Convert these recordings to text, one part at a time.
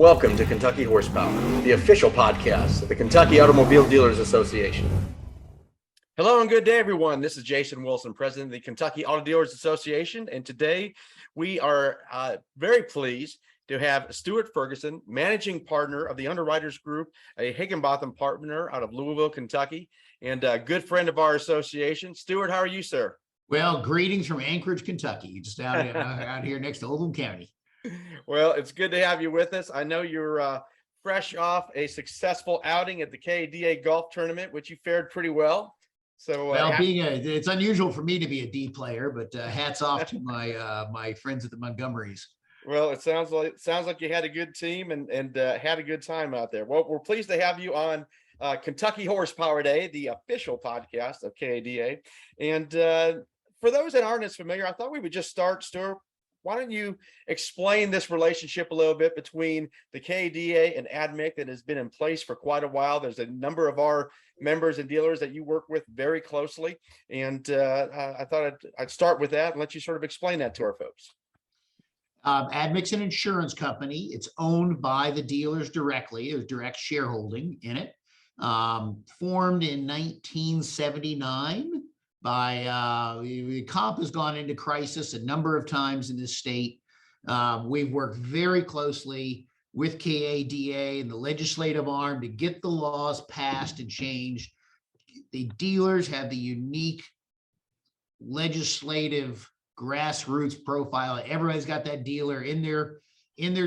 Welcome to Kentucky Horsepower, the official podcast of the Kentucky Automobile Dealers Association. Hello and good day, everyone. This is Jason Wilson, president of the Kentucky Auto Dealers Association, and today we are very pleased to have Stuart Ferguson, managing partner of the Underwriters Group, a Higginbotham partner out of Louisville, Kentucky, and a good friend of our association. Stuart, how are you, sir? Well, greetings from Anchorage, Kentucky, just out here next to Oldham County. Well, it's good to have you with us. I know you're fresh off a successful outing at the KADA golf tournament, which you fared pretty well. So, well, it's unusual for me to be a D player, but hats off to my friends at the Montgomerys. Well, it sounds like you had a good team and had a good time out there. Well, we're pleased to have you on Kentucky Horsepower Day, the official podcast of KADA. And for those that aren't as familiar, I thought we would just start, Stuart. Why don't you explain this relationship a little bit between the KADA and ADMIC that has been in place for quite a while? There's a number of our members and dealers that you work with very closely. And I thought I'd start with that and let you sort of explain that to our folks. ADMIC's an insurance company. It's owned by the dealers directly. There's direct shareholding in it. Formed in 1979. The comp has gone into crisis a number of times in this state. We've worked very closely with KADA and the legislative arm to get the laws passed and changed. The dealers have the unique legislative grassroots profile. Everybody's got that dealer in their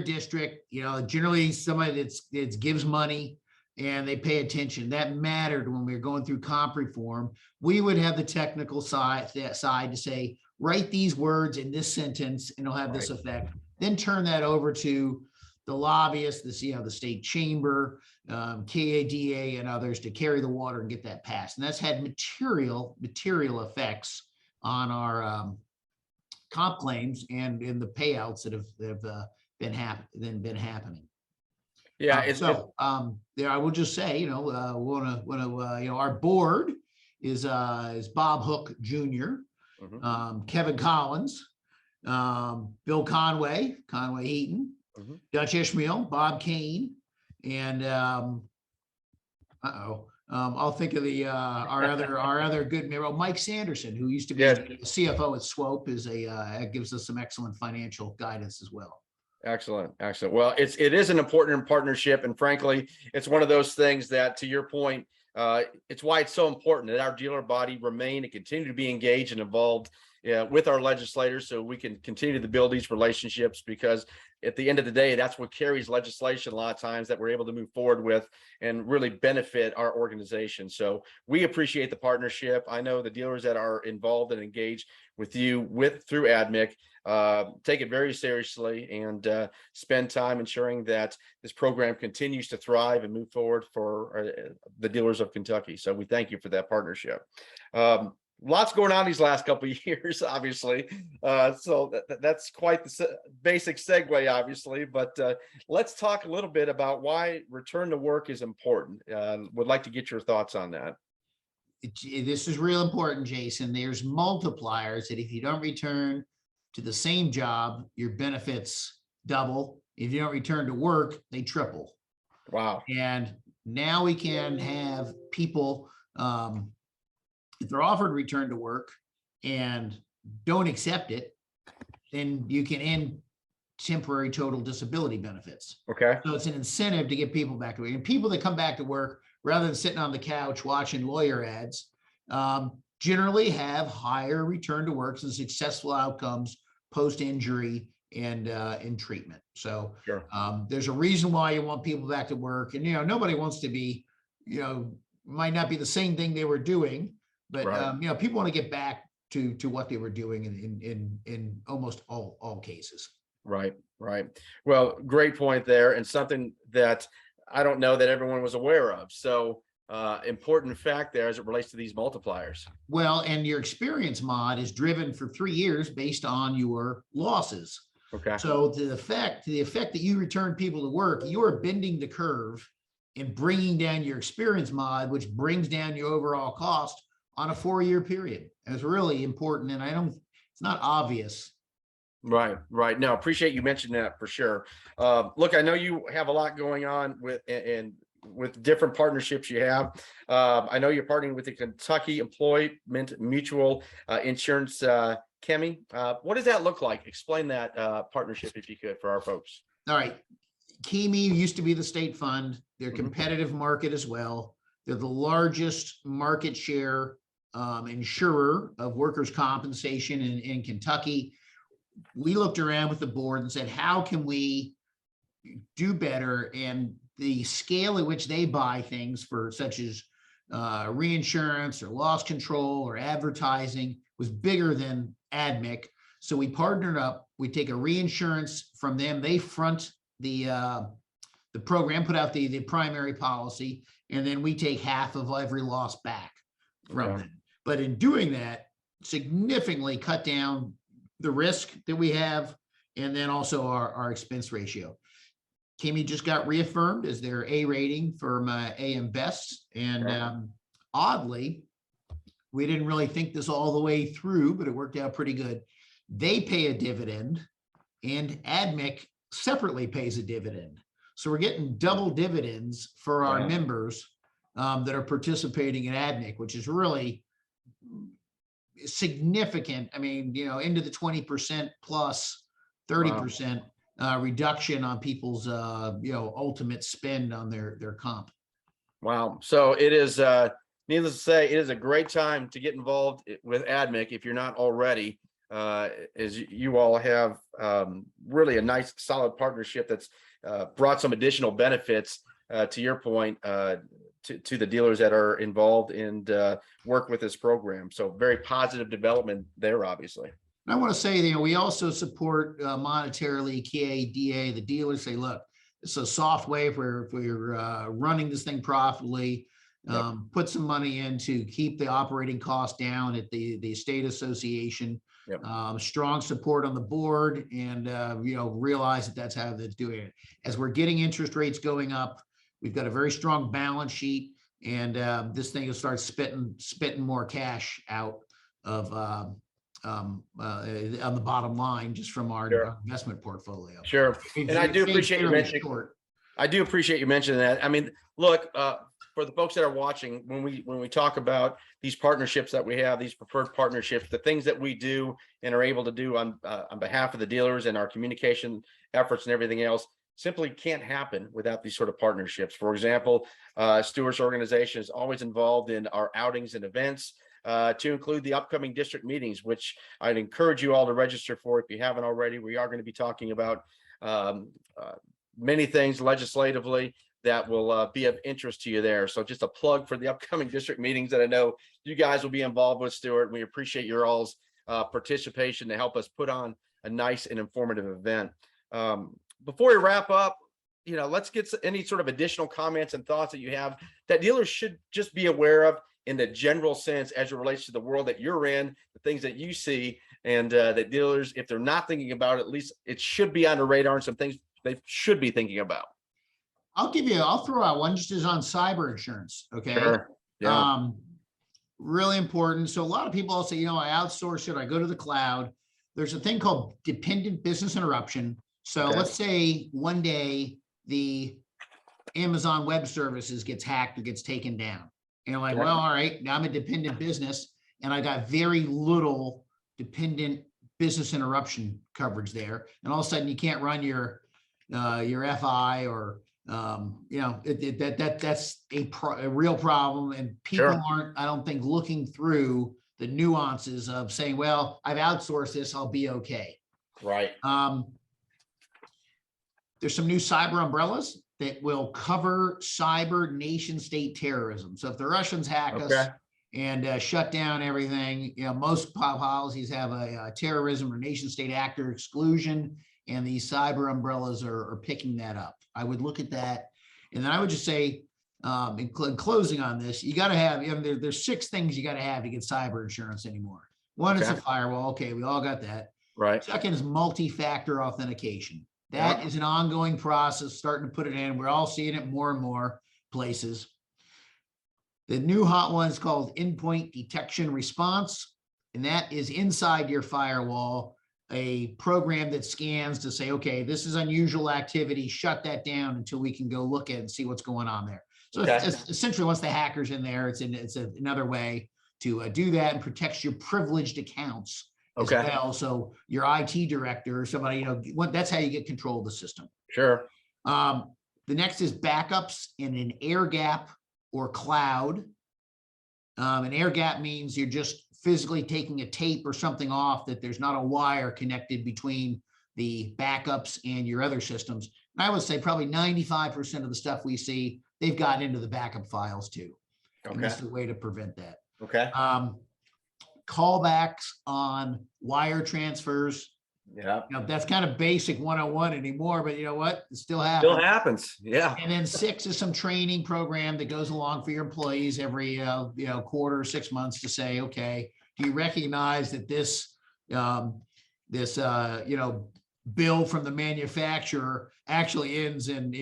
district. You know, generally somebody that gives money and they pay attention. That mattered when we were going through comp reform. We would have the technical side to say, write these words in this sentence and it'll have this effect. Then turn that over to the lobbyists, the state chamber, KADA and others to carry the water and get that passed. And that's had material effects on our comp claims and in the payouts that have been happening. Yeah. I will just say, our board is Bob Hook Jr., Kevin Collins, Bill Conway Heaton, Dutch Ishmael, Bob Kane, and I'll think of our other good member, Mike Sanderson, who used to be the CFO at Swope, gives us some excellent financial guidance as well. Excellent. Well, it is an important partnership, and frankly, it's one of those things that, to your point, it's why it's so important that our dealer body remain and continue to be engaged and involved with our legislators, so we can continue to build these relationships. Because at the end of the day, that's what carries legislation a lot of times that we're able to move forward with and really benefit our organization. So we appreciate the partnership. I know the dealers that are involved and engaged with you through ADMIC take it very seriously and spend time ensuring that this program continues to thrive and move forward for the dealers of Kentucky. So we thank you for that partnership. Lots going on these last couple of years, obviously. So that's quite the basic segue, obviously. But let's talk a little bit about why return to work is important. Would like to get your thoughts on that. This is real important, Jason. There's multipliers that if you don't return to the same job, your benefits double. If you don't return to work, they triple. Wow. And now we can have people, if they're offered return to work and don't accept it, then you can end temporary total disability benefits. Okay. So it's an incentive to get people back to work. And people that come back to work, rather than sitting on the couch watching lawyer ads, generally have higher return to work and successful outcomes post-injury and in treatment. So sure. There's a reason why you want people back to work. And, nobody wants to be, might not be the same thing they were doing, but, right. People want to get back to what they were doing in almost all cases. Right. Well, great point there. And something that I don't know that everyone was aware of. So important fact there as it relates to these multipliers. Well, and your experience mod is driven for 3 years based on your losses. Okay. So to the effect that you return people to work, you are bending the curve and bringing down your experience mod, which brings down your overall cost on a 4-year period. And it's really important. And it's not obvious Right, right. No, appreciate you mentioning that for sure. Look, I know you have a lot going on with and with different partnerships you have. I know you're partnering with the Kentucky Employment Mutual Insurance KEMI. What does that look like? Explain that partnership if you could for our folks. All right. KEMI used to be the state fund. They're Mhm. competitive market as well. They're the largest market share insurer of workers' compensation in Kentucky. We looked around with the board and said, how can we do better? And the scale at which they buy things for such as reinsurance or loss control or advertising was bigger than ADMIC. So we partnered up. We take a reinsurance from them. They front the program, put out the primary policy, and then we take half of every loss back from them. But in doing that, significantly cut down the risk that we have, and then also our expense ratio. KEMI just got reaffirmed as their A rating from AM Best. And oddly, we didn't really think this all the way through, but it worked out pretty good. They pay a dividend, and ADMIC separately pays a dividend. So we're getting double dividends for our members that are participating in ADMIC, which is really significant. I mean, into the 20% plus 30% reduction on people's, ultimate spend on their comp. Wow. So it is, needless to say, it is a great time to get involved with ADMIC if you're not already, as you all have really a nice, solid partnership that's brought some additional benefits, to your point, to the dealers that are involved and work with this program. So very positive development there, obviously. I want to say, we also support monetarily KADA. The dealers say, look, it's a soft way if we're running this thing profitably. Put some money in to keep the operating costs down at the state association. Strong support on the board, and realize that that's how they're doing it. As we're getting interest rates going up, we've got a very strong balance sheet, and this thing will start spitting more cash out of on the bottom line just from our investment portfolio. Sure. And I do appreciate you mentioning. I do appreciate you mentioning that. I mean, look, for the folks that are watching, when we talk about these partnerships that we have, these preferred partnerships, the things that we do and are able to do on behalf of the dealers and our communication efforts and everything else simply can't happen without these sort of partnerships. For example, Stuart's organization is always involved in our outings and events, to include the upcoming district meetings, which I'd encourage you all to register for if you haven't already. We are going to be talking about many things legislatively that will be of interest to you there. So just a plug for the upcoming district meetings that I know you guys will be involved with, Stuart. We appreciate your all's participation to help us put on a nice and informative event. Before we wrap up, let's get any sort of additional comments and thoughts that you have that dealers should just be aware of in the general sense as it relates to the world that you're in, the things that you see, and that dealers, if they're not thinking about it, at least it should be on the radar and some things they should be thinking about. I'll throw out one just as on cyber insurance. Okay. Sure. Yeah. Really important. So a lot of people will say, I outsource it, I go to the cloud. There's a thing called dependent business interruption. So let's say one day the Amazon Web Services gets hacked or gets taken down. And well, all right, now I'm a dependent business and I got very little dependent business interruption coverage there. And all of a sudden you can't run your FI or, that's a real problem. And people aren't, I don't think, looking through the nuances of saying, well, I've outsourced this, I'll be okay. Right. There's some new cyber umbrellas that will cover cyber nation state terrorism. So if the Russians hack us and shut down everything, most policies have a terrorism or nation state actor exclusion, and these cyber umbrellas are picking that up. I would look at that. And then I would just say, in closing on this, you got to have, there's 6 things you got to have to get cyber insurance anymore. One is a firewall. Okay, we all got that. Right. Second is multi-factor authentication. That is an ongoing process, starting to put it in. We're all seeing it more and more places. The new hot one is called endpoint detection response, and that is inside your firewall. a program that scans to say, okay, this is unusual activity, shut that down until we can go look at and see what's going on there. So it's essentially, once the hacker's in there, it's another way to do that, and protects your privileged accounts as well. So your IT director or somebody, that's how you get control of the system. Sure. The next is backups in an air gap or cloud. An air gap means you're just physically taking a tape or something off, that there's not a wire connected between the backups and your other systems. And I would say probably 95% of the stuff we see, they've gotten into the backup files too. And this is the way to prevent that. Okay. Callbacks on wire transfers. Yeah. That's kind of basic 101 anymore, but you know what? It still happens. Still happens. Yeah. And then 6 is some training program that goes along for your employees every, quarter, 6 months, to say, okay, do you recognize that this bill from the manufacturer actually ends in,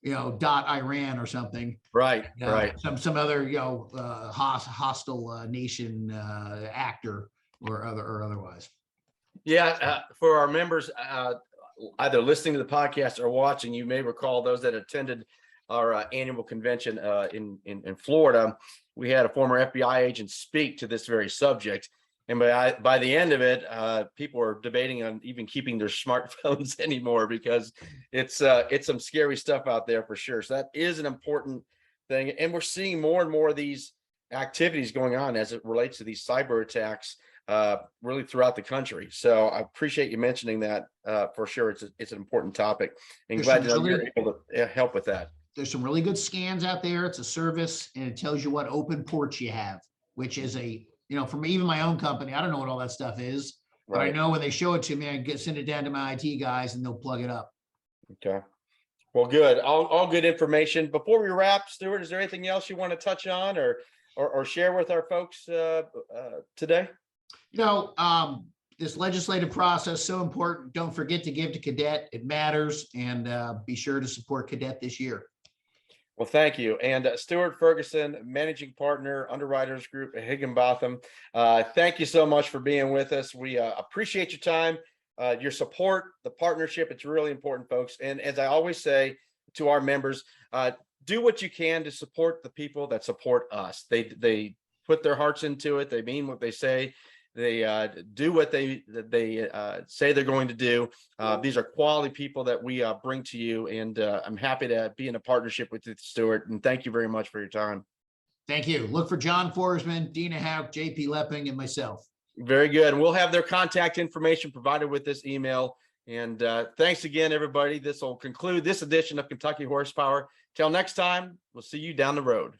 .Iran or something. Right. Right. Some other, hostile nation actor or otherwise. Yeah. For our members, either listening to the podcast or watching, you may recall, those that attended our annual convention in Florida, we had a former FBI agent speak to this very subject. And by the end of it, people were debating on even keeping their smartphones anymore, because it's some scary stuff out there for sure. So that is an important thing. And we're seeing more and more of these activities going on as it relates to these cyber attacks, really throughout the country. So I appreciate you mentioning that for sure. It's an important topic, and glad that you're able to help with that. There's some really good scans out there. It's a service, and it tells you what open ports you have, which is from even my own company, I don't know what all that stuff is, but I know when they show it to me, I send it down to my IT guys and they'll plug it up. Okay. Well, good. All good information. Before we wrap, Stuart, is there anything else you want to touch on or share with our folks today? This legislative process, so important. Don't forget to give to Cadet. It matters. And be sure to support Cadet this year. Well, thank you. And Stuart Ferguson, Managing Partner, Underwriters Group at Higginbotham. Thank you so much for being with us. We appreciate your time, your support, the partnership. It's really important, folks. And as I always say to our members, do what you can to support the people that support us. They put their hearts into it. They mean what they say. They do what they say they're going to do. These are quality people that we bring to you, and I'm happy to be in a partnership with you, Stuart, and thank you very much for your time. Thank you. Look for John Forsman, Dina Hauk, JP Lepping, and myself. Very good. We'll have their contact information provided with this email. And thanks again, everybody. This will conclude this edition of Kentucky Horsepower. Till next time, we'll see you down the road.